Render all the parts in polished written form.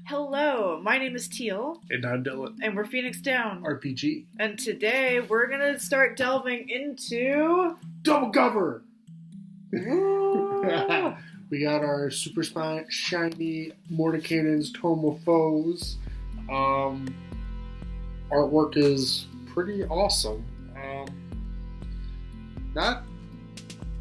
Hello, my name is Teal. And I'm Dylan. And we're Phoenix Down. RPG. And today we're going to start delving into... Double cover! We got our super shiny Mordenkainen's Tome of Foes. Artwork is pretty awesome. Not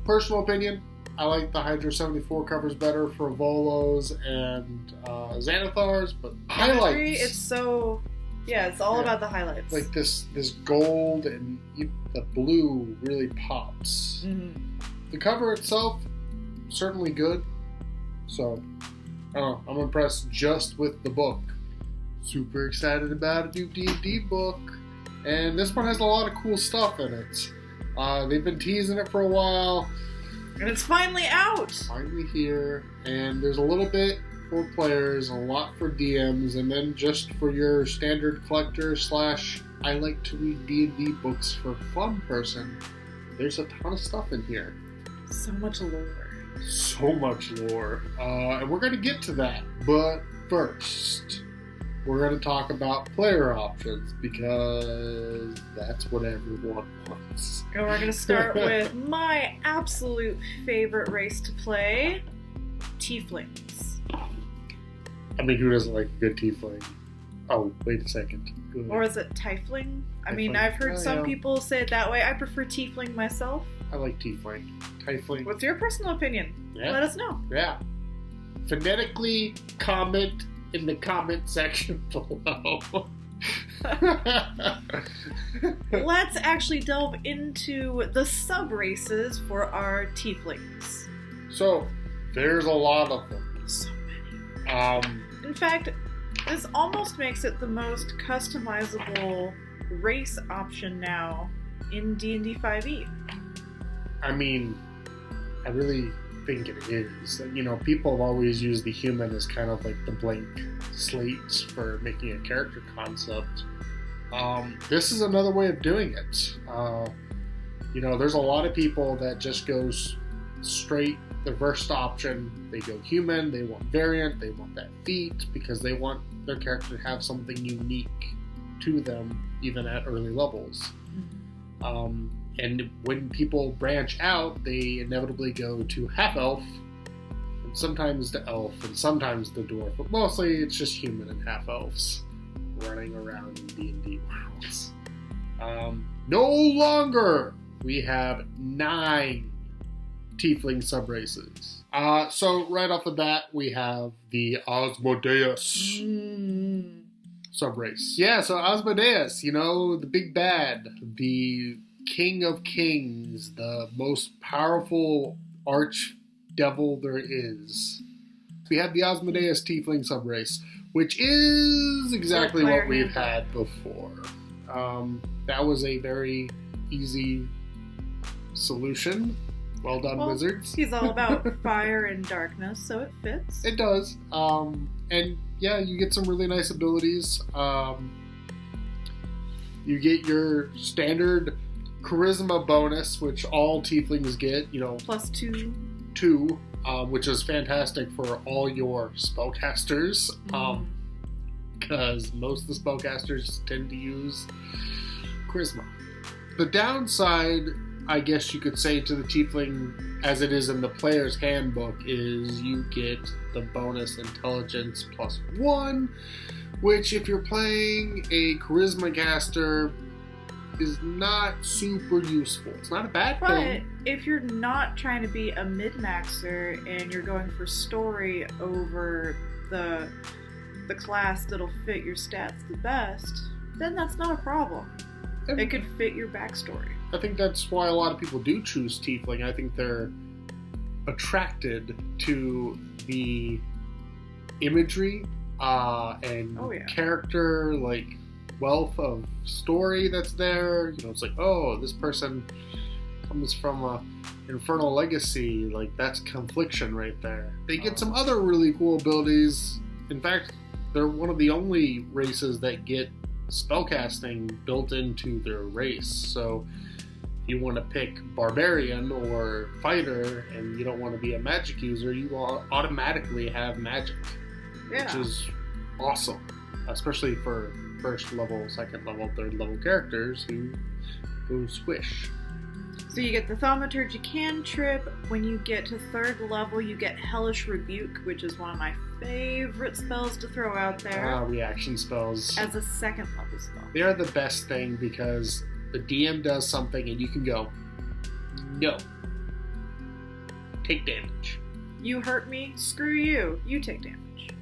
personal opinion. I like the Hydra 74 covers better for Volos and Xanathars, but highlights. It's so... Yeah, it's all about the highlights. Like this gold and the blue really pops. Mm-hmm. The cover itself, certainly good. So, I don't know, I'm impressed just with the book. Super excited about a new D&D book. And this one has a lot of cool stuff in it. They've been teasing it for a while. And it's finally out! Finally here. And there's a little bit for players, a lot for DMs, and then just for your standard collector / I like to read D&D books for fun person. There's a ton of stuff in here. So much lore. So much lore. And we're going to get to that. But first, we're going to talk about player options because that's what everyone wants. And we're going to start with my absolute favorite race to play, Tieflings. I mean, who doesn't like a good tiefling? Oh, wait a second. Good. Or is it Tiefling? I mean, I've heard some people say it that way. I prefer Tiefling myself. I like tiefling. Tiefling. What's your personal opinion? Yeah. Let us know. Yeah. Phonetically comment in the comment section below. Let's actually delve into the sub-races for our Tieflings. So, there's a lot of them. So many. In fact, this almost makes it the most customizable race option now in D&D 5e. I mean, I really think it is. You know, people have always used the human as kind of like the blank slate for making a character concept. This is another way of doing it. You know, there's a lot of people that just go straight the first option. They go human, they want variant, they want that feat because they want their character to have something unique to them even at early levels. And when people branch out, they inevitably go to half-elf, and sometimes the elf, and sometimes the dwarf, but mostly it's just human and half-elves running around in D&D worlds. No longer we have 9 Tiefling Subraces. So right off the bat, we have the Asmodeus Subrace. Yeah, so Asmodeus, you know, the big bad, the King of Kings, the most powerful archdevil there is. We have the Asmodeus Tiefling Subrace, which is exactly what we've had before. That was a very easy solution. Well done, Wizards. He's all about fire and darkness, so it fits. It does. And yeah, you get some really nice abilities. You get your standard charisma bonus, which all tieflings get, you know. Plus 2. 2, which is fantastic for all your spellcasters. Because most of the spellcasters tend to use charisma. The downside, I guess you could say, to the tiefling, as it is in the player's handbook, is you get the bonus intelligence plus 1, which if you're playing a charisma caster is not super useful. It's not a bad thing. But if you're not trying to be a mid-maxer and you're going for story over the class that'll fit your stats the best, then that's not a problem. It could fit your backstory. I think that's why a lot of people do choose Tiefling. I think they're attracted to the imagery and character, like, wealth of story that's there. You know, it's like, oh, this person comes from a infernal legacy. Like, that's confliction right there. They get some other really cool abilities. In fact, they're one of the only races that get spellcasting built into their race. So if you want to pick barbarian or fighter and you don't want to be a magic user, you automatically have magic, which is awesome, especially for first level, second level, third level characters who go squish. So you get the Thaumaturgy cantrip. When you get to third level, you get Hellish Rebuke, which is one of my favorite spells to throw out there. Reaction spells. As a second level spell. They are the best thing because the DM does something and you can go, no. Take damage. You hurt me, screw you. You take damage.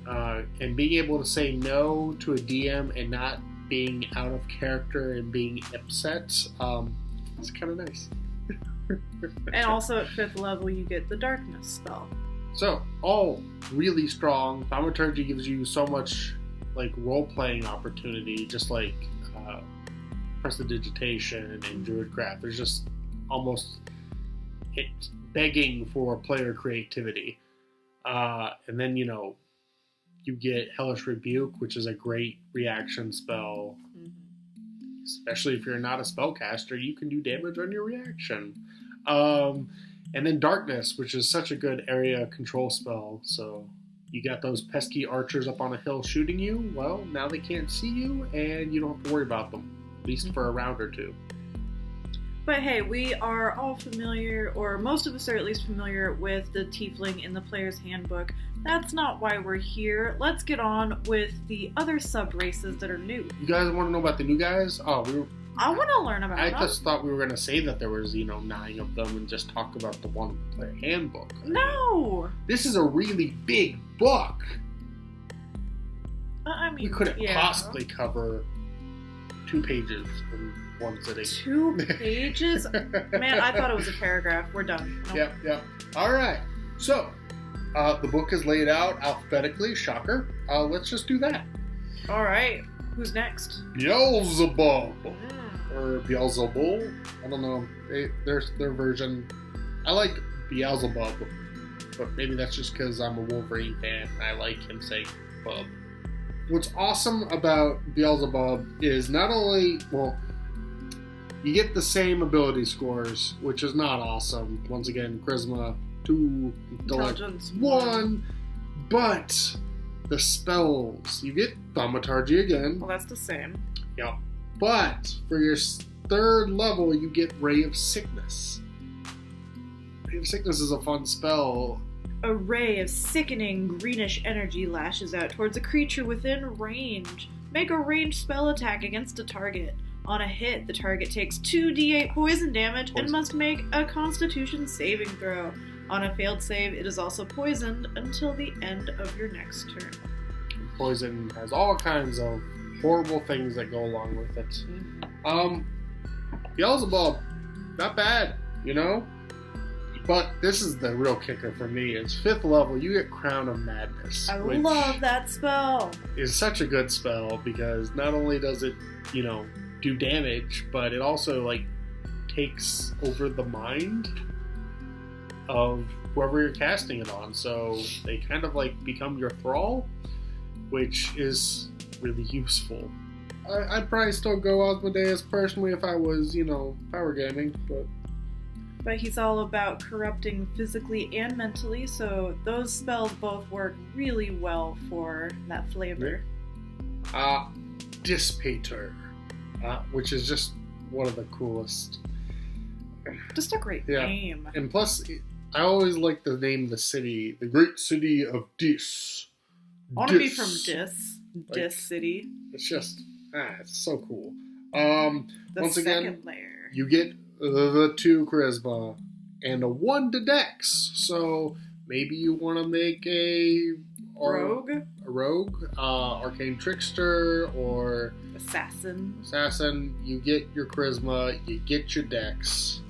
And being able to say no to a DM and not being out of character and being upset, it's kind of nice. And also at 5th level, you get the Darkness spell. So, all really strong. Thaumaturgy gives you so much like role-playing opportunity, just like Prestidigitation and Druidcraft. There's just almost begging for player creativity. And then, you get Hellish Rebuke, which is a great reaction spell. Mm-hmm. Especially if you're not a spellcaster, you can do damage on your reaction. And then Darkness, which is such a good area control spell. So you got those pesky archers up on a hill shooting you. Well, now they can't see you, and you don't have to worry about them, at least for a round or two. But hey, we are all familiar, or most of us are at least familiar with the Tiefling in the Player's Handbook. That's not why we're here. Let's get on with the other sub-races that are new. You guys want to know about the new guys? I want to learn about them. I just thought we were going to say that there was, 9 of them and just talk about the one Player Handbook. No! This is a really big book. We couldn't possibly cover 2 pages in one sitting. 2 pages? Man, I thought it was a paragraph. We're done. Nope. Yep. All right. So, the book is laid out alphabetically. Shocker. Let's just do that. All right. Who's next? Beelzebub. Or Beelzebul. I don't know. Their version. I like Beelzebub, but maybe that's just because I'm a Wolverine fan and I like him saying bub. What's awesome about Beelzebub is not only, you get the same ability scores, which is not awesome. Once again, Charisma 2, Intelligence 1, but the spells. You get Thaumaturgy again. Well, that's the same. Yep. But for your 3rd level, you get Ray of Sickness. Ray of Sickness is a fun spell. A ray of sickening greenish energy lashes out towards a creature within range. Make a ranged spell attack against a target. On a hit, the target takes 2d8 poison damage and must make a Constitution saving throw. On a failed save, it is also poisoned until the end of your next turn. Poison has all kinds of horrible things that go along with it. Beelzebub, not bad, But this is the real kicker for me. Is 5th level, you get Crown of Madness. I love that spell. Is such a good spell because not only does it, do damage, but it also takes over the mind of whoever you're casting it on. So they kind of become your thrall, which is really useful. I'd probably still go Osmodeus personally if I was, power gaming, But he's all about corrupting physically and mentally, so those spells both work really well for that flavor. Dissipator, which is just one of the coolest. Just a great name. And plus, I always like the name of the city, the great city of Dis. I want to be from Dis City. It's just, it's so cool. Once again, layer. You get the 2 Charisma and a 1 to Dex. So maybe you want to make a rogue, arcane trickster, or assassin. You get your Charisma, you get your Dex.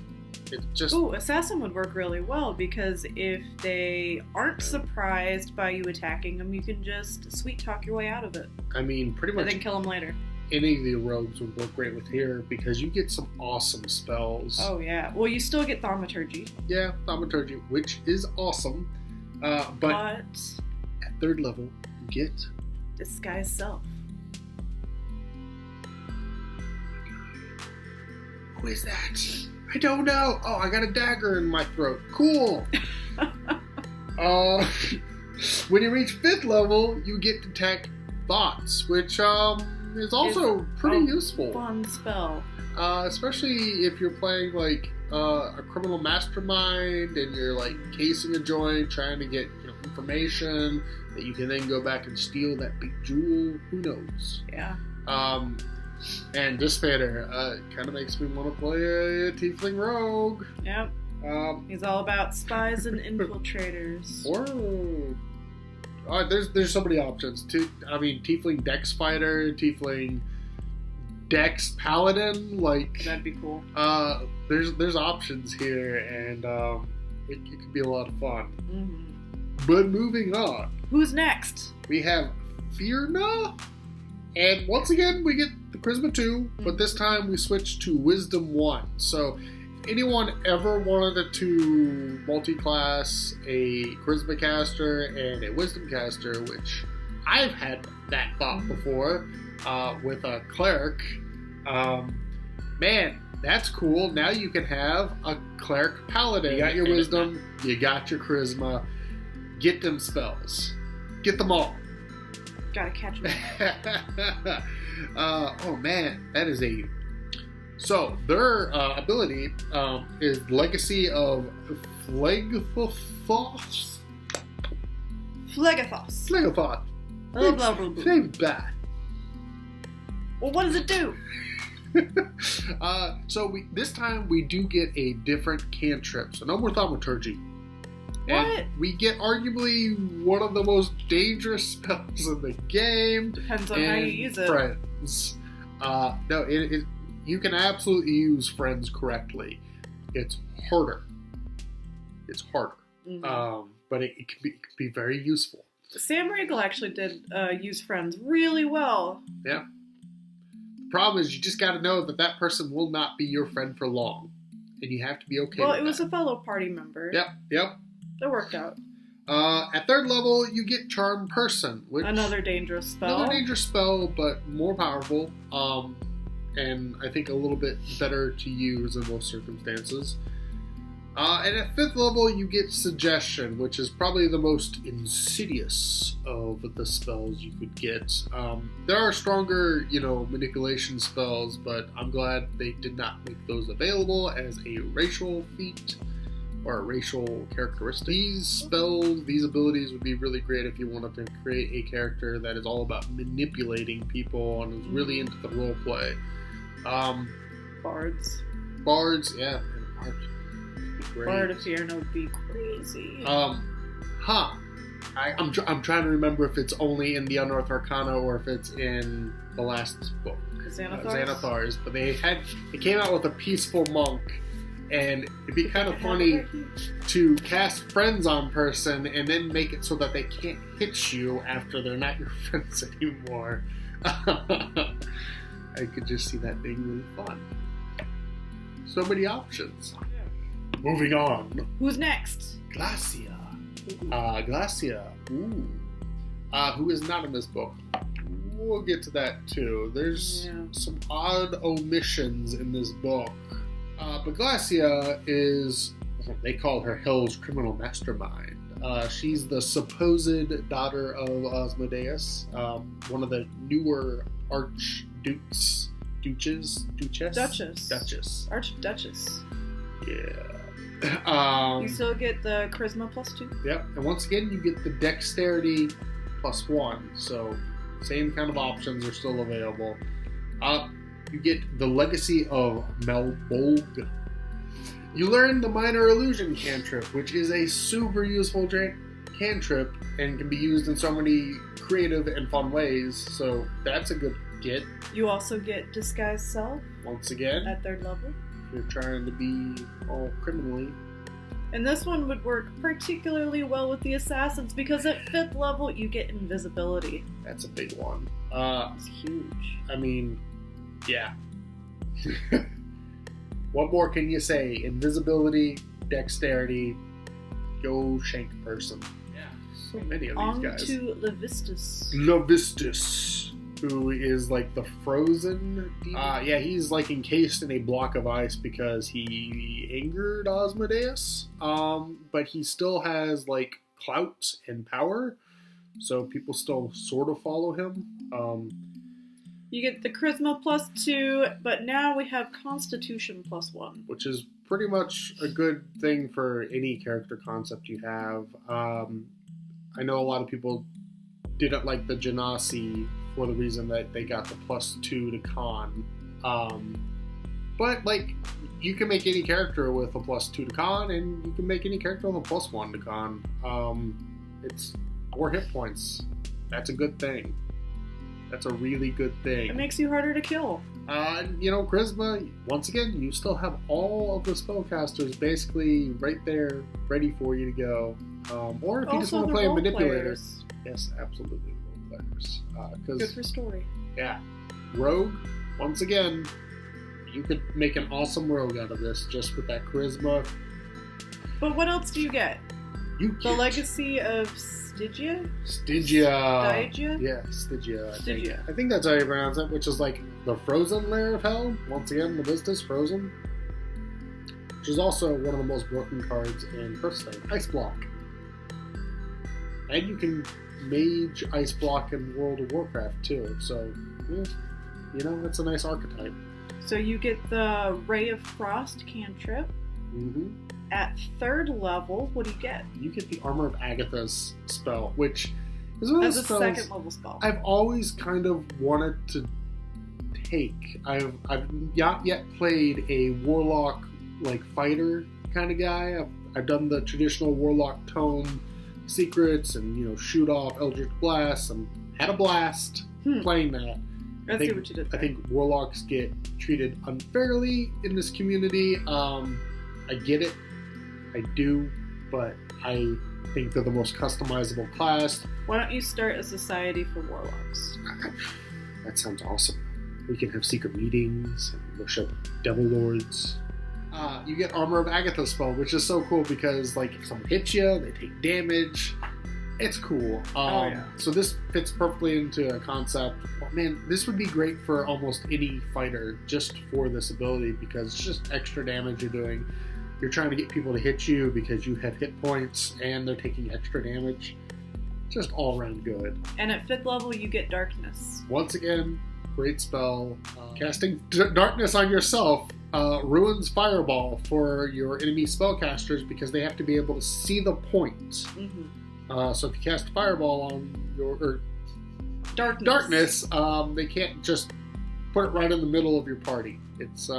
It just assassin would work really well because if they aren't surprised by you attacking them, you can just sweet talk your way out of it. I mean, pretty much. And then kill them later. Any of the rogues would work great with here because you get some awesome spells. Oh yeah. Well, you still get Thaumaturgy. Yeah, Thaumaturgy, which is awesome. But at 3rd level, you get Disguise Self. Who is that? I don't know. Oh, I got a dagger in my throat. Cool. When you reach 5th level, you get Detect Thoughts, which is also pretty useful. Fun spell. Especially if you're playing like a criminal mastermind and you're like casing a joint, trying to get information that you can then go back and steal that big jewel. Who knows? Yeah. And Disfader kind of makes me want to play a Tiefling Rogue. Yep. He's all about spies and infiltrators. There's so many options. Tiefling Dex Fighter, Tiefling Dex Paladin, like that'd be cool. There's options here, and it could be a lot of fun. Mm-hmm. But moving on, who's next? we have Fearnot, and once again we get the Charisma 2, but this time we switch to Wisdom 1. So if anyone ever wanted to multi-class a Charisma caster and a Wisdom caster, which I've had that thought before, with a cleric, man, that's cool. Now you can have a cleric paladin. You got your wisdom, you got your charisma. Get them spells. Get them all. Gotta catch them. Oh man, that is a... So, their ability is Legacy of Phlegethos. Phlegethos. Phlegethos. Blah, blah, blah, blah. Same bad. Well, what does it do? This time we do get a different cantrip. So no more thaumaturgy. What? And we get arguably one of the most dangerous spells in the game. Depends on how you use it. Friends. No, you can absolutely use friends correctly. It's harder. Mm-hmm. But it can be very useful. Sam Riegel actually did use friends really well. Yeah. The problem is you just got to know that person will not be your friend for long. And you have to be okay with that. Well, it was a fellow party member. Yep. That worked out. At 3rd level, you get Charm Person. Which another dangerous spell. Another dangerous spell, but more powerful. And I think a little bit better to use in most circumstances. And at 5th level, you get Suggestion, which is probably the most insidious of the spells you could get. There are stronger, manipulation spells, but I'm glad they did not make those available as a racial feat or a racial characteristic. These abilities would be really great if you wanted to create a character that is all about manipulating people and is really into the role play. Bards, yeah. Great. Bard of Fearnot would be crazy. I'm trying to remember if it's only in the Unearthed Arcana or if it's in the last book, Xanathars. But they came out with a peaceful monk, and it'd be kind of funny to cast friends on person and then make it so that they can't hit you after they're not your friends anymore. I could just see that being really fun. So many options. Moving on. Who's next? Glacia. Ooh. Who is not in this book. We'll get to that too. There's some odd omissions in this book. But Glacia is, they call her Hell's criminal mastermind. She's the supposed daughter of Asmodeus, one of the newer archduchess. Duchess. Archduchess. Yeah. You still get the charisma +2. Yep, and once again you get the dexterity +1, so same kind of options are still available. You get the Legacy of Malbolg. You learn the Minor Illusion cantrip, which is a super useful cantrip and can be used in so many creative and fun ways, so that's a good get. You also get Disguise Self. Once again. At 3rd level. You're trying to be all criminally. And this one would work particularly well with the assassins because at 5th level you get invisibility. That's a big one. It's huge. I mean, yeah. What more can you say? Invisibility, dexterity, go shank person. Yeah. So many of these guys. On to Levistus. Levistus, who is like the frozen demon. He's like encased in a block of ice because he angered Asmodeus. But he still has like clout and power, so people still sort of follow him. You get the charisma +2, but now we have constitution +1. Which is pretty much a good thing for any character concept you have. I know a lot of people didn't like the Genasi for the reason that they got the +2 to con. But, like, you can make any character with a +2 to con, and you can make any character with a +1 to con. It's 4 hit points. That's a good thing. That's a really good thing. It makes you harder to kill. Charisma, once again, you still have all of the spellcasters basically right there, ready for you to go. Or if you just want to play a manipulator. Players. Yes, absolutely, role players. Good for story. Yeah. Rogue, once again, you could make an awesome rogue out of this just with that charisma. But what else do you get? The Legacy of Stygia? Stygia. Yeah, Stygia. I think that's how you pronounce it, which is like the frozen layer of hell. Once again, the Vistas Frozen. Which is also one of the most broken cards in Hearthstone. Ice Block. And you can mage Ice Block in World of Warcraft too. So, yeah, it's a nice archetype. So you get the Ray of Frost cantrip. Mm-hmm. At 3rd level, what do you get? You get the Armor of Agatha's spell, which is one of those spells 2nd level spell. I've always kind of wanted to take. I've not yet played a Warlock like fighter kind of guy. I've done the traditional Warlock Tome secrets and shoot off Eldritch Blasts and had a blast playing that. I see what you did there. I think Warlocks get treated unfairly in this community. I get it. I do, but I think they're the most customizable class. Why don't you start a society for Warlocks? That sounds awesome. We can have secret meetings and worship Devil Lords. You get Armor of Agatha spell, which is so cool because, like, if someone hits you, they take damage. It's cool. So this fits perfectly into a concept. Oh, man, this would be great for almost any fighter just for this ability because it's just extra damage you're doing. You're trying to get people to hit you because you have hit points and they're taking extra damage. Just all around good. And at 5th level, you get Darkness. Once again, great spell. Casting Darkness on yourself ruins Fireball for your enemy spellcasters because they have to be able to see the point. Mm-hmm. So if you cast Fireball on your Darkness, they can't just put it right in the middle of your party. It's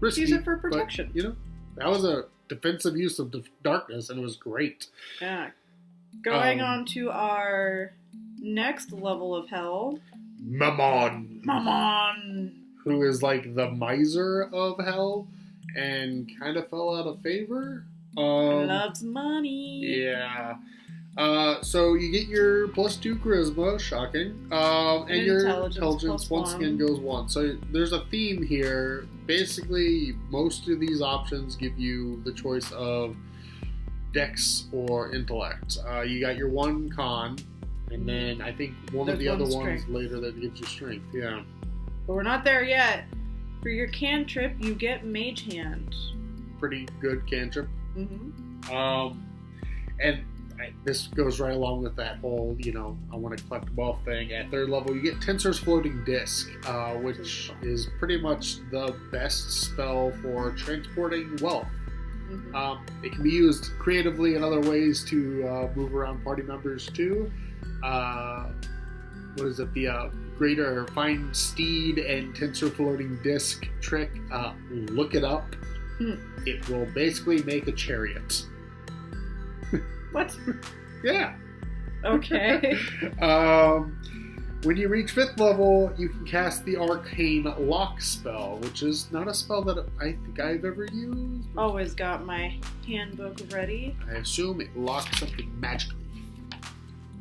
risky, use it for protection. But, that was a defensive use of Darkness, and it was great. Yeah. Going on to our next level of hell. Mammon. Who is like the miser of hell, and kind of fell out of favor. Loves money. Yeah. So you get your +2 charisma, shocking, and your intelligence once again goes 1. So there's a theme here. Basically, most of these options give you the choice of Dex or Intellect. You got your 1 con, and then I think one of the other ones later that gives you Strength. Yeah. But we're not there yet. For your cantrip, you get Mage Hand. Pretty good cantrip. Mm-hmm. And this goes right along with that whole, I want to collect wealth thing. At 3rd level, you get Tensor's Floating Disc, which is pretty much the best spell for transporting wealth. Mm-hmm. It can be used creatively in other ways to move around party members too. What is it? The Greater Fine Steed and Tensor Floating Disc trick. Look it up. It will basically make a chariot. What? Yeah. Okay. When you reach 5th level, you can cast the Arcane Lock spell, which is not a spell that I think I've ever used. Always got my handbook ready. I assume it locks something magically.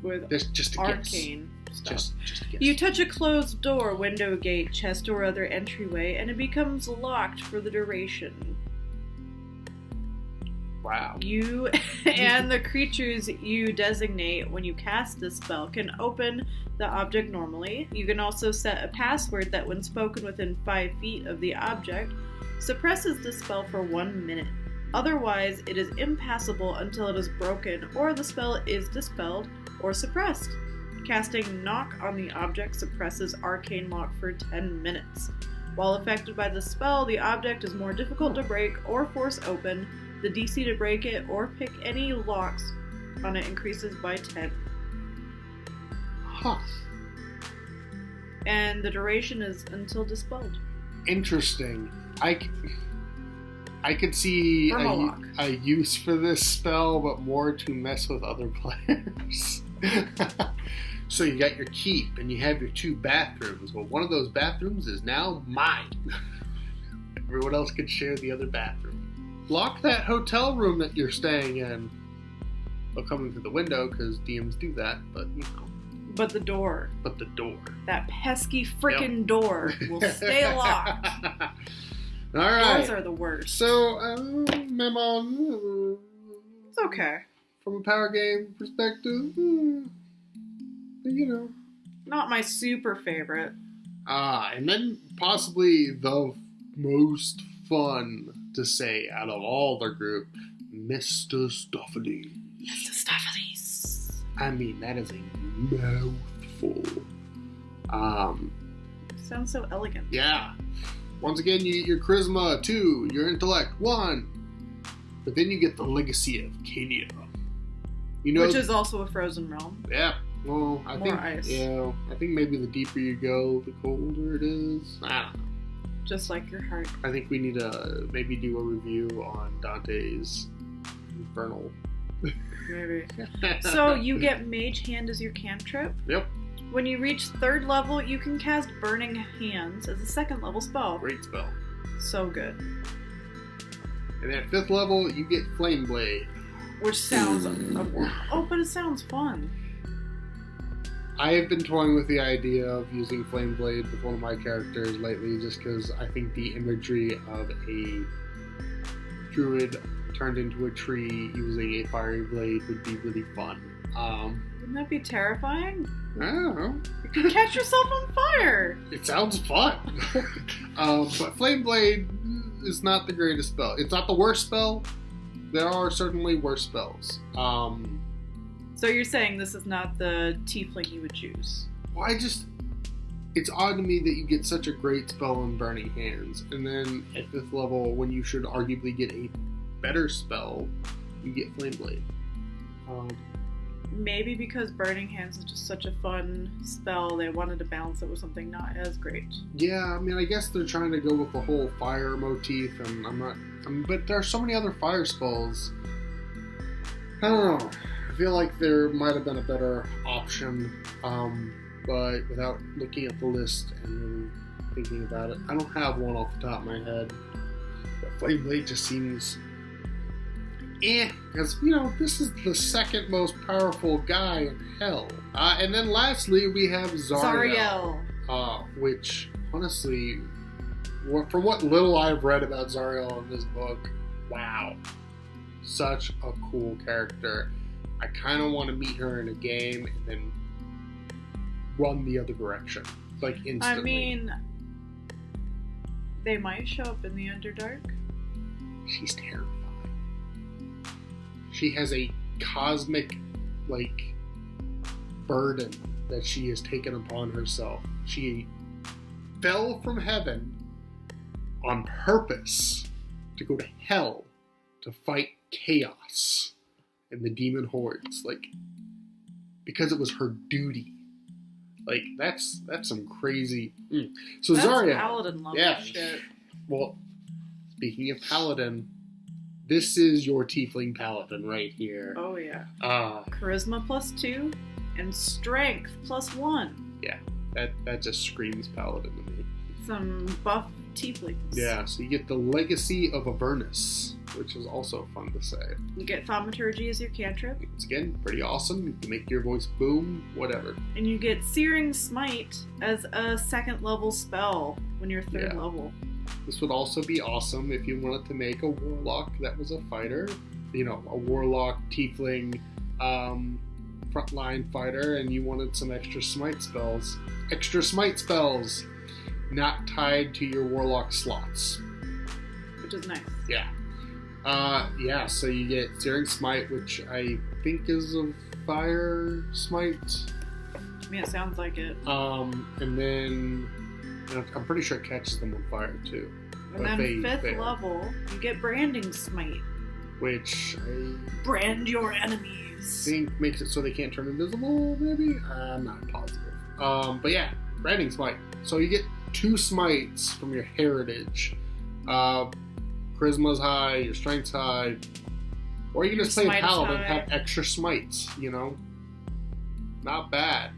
With just a arcane guess. Stuff. Just a guess. You touch a closed door, window, gate, chest, or other entryway, and it becomes locked for the duration. Wow. You and the creatures you designate when you cast this spell can open the object normally. You can also set a password that, when spoken within 5 feet of the object, suppresses the spell for 1 minute. Otherwise, it is impassable until it is broken or the spell is dispelled or suppressed. Casting Knock on the object suppresses Arcane Lock for 10 minutes. While affected by the spell, the object is more difficult to break or force open. The DC to break it or pick any locks on it increases by 10. Huh. And the duration is until dispelled. Interesting. I could see a use for this spell, but more to mess with other players. So you got your keep, and you have your 2 bathrooms. Well, one of those bathrooms is now mine. Everyone else can share the other bathroom. Lock that hotel room that you're staying in. Well, coming through the window, because DMs do that, but you know. But the door. That pesky frickin' door will stay locked. All right. Doors are the worst. So, Memon. It's okay. From a power game perspective, you know. Not my super favorite. And then possibly the most fun to say out of all the group, Mr. Stoffany. Mr. Stoffany. I mean, that is a mouthful. Sounds so elegant. Yeah. Once again, you get your charisma 2, your intellect 1, but then you get the legacy of Kenya. You know, which is also a frozen realm. Yeah. Well, I think ice. Yeah. I think maybe the deeper you go, the colder it is. I don't know. Just like your heart. I think we need to maybe do a review on Dante's Infernal. Maybe. So you get Mage Hand as your cantrip. Yep. When you reach 3rd level, you can cast Burning Hands as a 2nd level spell. Great spell. So good. And at 5th level, you get Flame Blade. Which sounds... Oh, but it sounds fun. I have been toying with the idea of using Flame Blade with one of my characters lately, just because I think the imagery of a druid turned into a tree using a fiery blade would be really fun. Wouldn't that be terrifying? I don't know. You could catch yourself on fire! It sounds fun. But Flame Blade is not the greatest spell. It's not the worst spell. There are certainly worse spells. So you're saying this is not the Tiefling you would choose? Well, it's odd to me that you get such a great spell in Burning Hands, and then at 5th level, when you should arguably get a better spell, you get Flame Blade. Maybe because Burning Hands is just such a fun spell, they wanted to balance it with something not as great. Yeah, I mean, I guess they're trying to go with the whole fire motif, and but there are so many other fire spells. I don't know. I feel like there might have been a better option, but without looking at the list and really thinking about it, I don't have one off the top of my head. But Flame Blade just seems... because, you know, this is the 2nd most powerful guy in hell. And then lastly, we have Zarya. Which, honestly, from what little I've read about Zarya in this book, wow. Such a cool character. I kind of want to meet her in a game and then run the other direction. Like, instantly. I mean, they might show up in the Underdark. She's terrifying. She has a cosmic, burden that she has taken upon herself. She fell from heaven on purpose to go to hell to fight chaos and the demon hordes. Because it was her duty. That's some crazy... So that's Zarya... Paladin level shit. Well, speaking of Paladin... This is your Tiefling Paladin right here. Oh, yeah. Charisma +2 and Strength +1. Yeah, that just screams Paladin to me. Some buff Tieflings. Yeah, so you get the Legacy of Avernus, which is also fun to say. You get Thaumaturgy as your cantrip. It's, again, pretty awesome. You can make your voice boom, whatever. And you get Searing Smite as a 2nd level spell when you're 3rd level. This would also be awesome if you wanted to make a warlock that was a fighter. You know, a warlock, tiefling, frontline fighter, and you wanted some extra smite spells. Extra smite spells! Not tied to your warlock slots. Which is nice. Yeah. So you get Searing Smite, which I think is a fire smite. I mean, it sounds like it. And then I'm pretty sure it catches them on fire too. And then 5th level, you get Branding Smite. Which I brand your enemies. think makes it so they can't turn invisible, maybe? I'm not positive. But yeah, Branding Smite. So you get 2 smites from your heritage. Charisma's high, your strength's high. Or you can just play a paladin and have extra smites, you know? Not bad.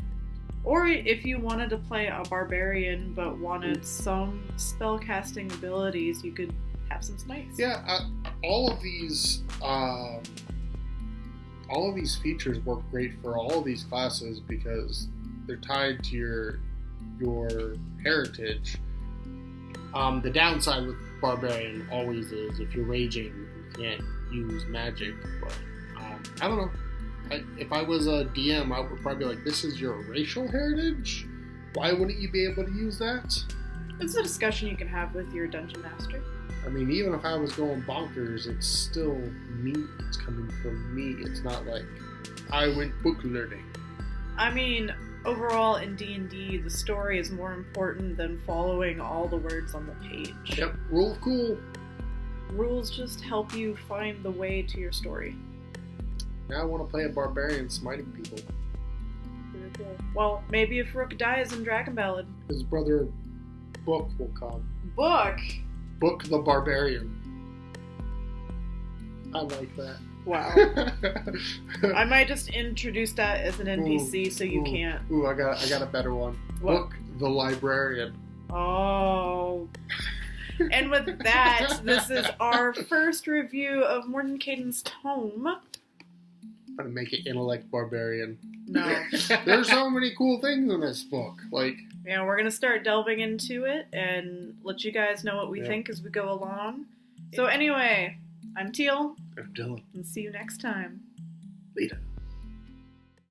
Or if you wanted to play a barbarian but wanted some spellcasting abilities, you could have some smites. Yeah, all of these features work great for all of these classes because they're tied to your heritage. The downside with barbarian always is if you're raging, you can't use magic. But I don't know. If I was a DM, I would probably be like, this is your racial heritage? Why wouldn't you be able to use that? It's a discussion you can have with your dungeon master. I mean, even if I was going bonkers, it's still me. It's coming from me. It's not like I went book learning. I mean, overall in D&D, the story is more important than following all the words on the page. Yep, rule of cool. Rules just help you find the way to your story. Now I want to play a barbarian smiting people. Pretty cool. Well, maybe if Rook dies in Dragon Ballad. His brother Book will come. Book? Book the Barbarian. I like that. Wow. I might just introduce that as an NPC so you can't. Ooh, I got a better one. What? Book the Librarian. Oh. And with that, this is our first review of Mordenkaisen's Tome. I'm gonna make it Intellect Barbarian. No. There's so many cool things in this book. Like, yeah, we're gonna start delving into it and let you guys know what we think as we go along. So anyway, I'm Teal. I'm Dylan. And see you next time. Later.